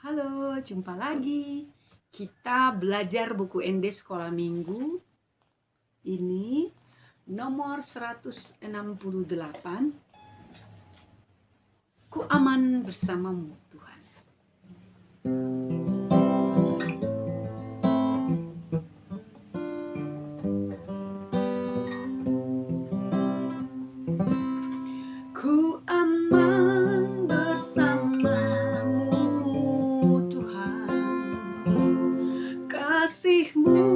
Halo, jumpa lagi. Kita belajar buku ND Sekolah Minggu. Ini nomor 168. Ku aman bersamamu, Tuhan. Ku aman bersamamu, Tuhan. Kasih-Mu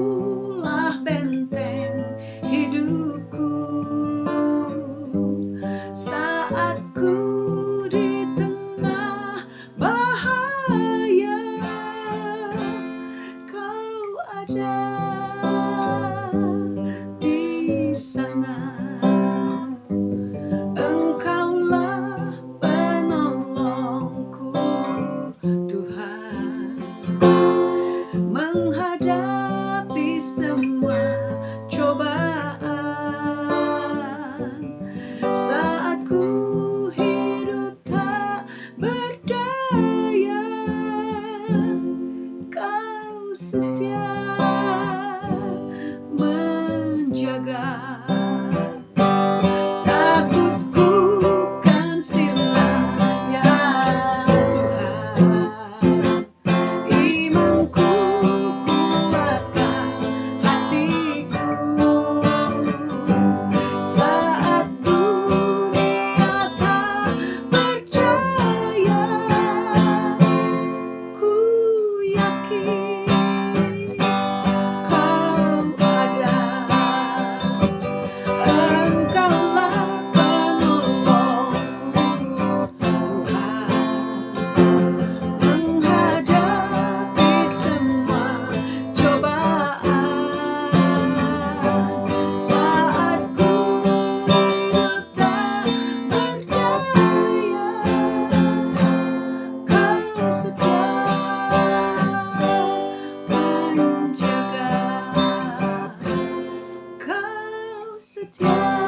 lah benteng hidupku. Saat ku di tengah bahaya, Kau ada di sana. Engkaulah penolongku, Tuhan, menghadapi semua cobaan. Saat ku hidup tak berdaya, Kau setia menjaga. Takutku kan silam, ya Tuhan. Imanku kuatkan hatiku. Saat dunia tak percaya, ku yakin Kau ada. Engkaulah penolongku, Tuhan, menghadapi semua cobaan. Saat ku hidup tak berdaya, Kau setia menjaga. Kau setia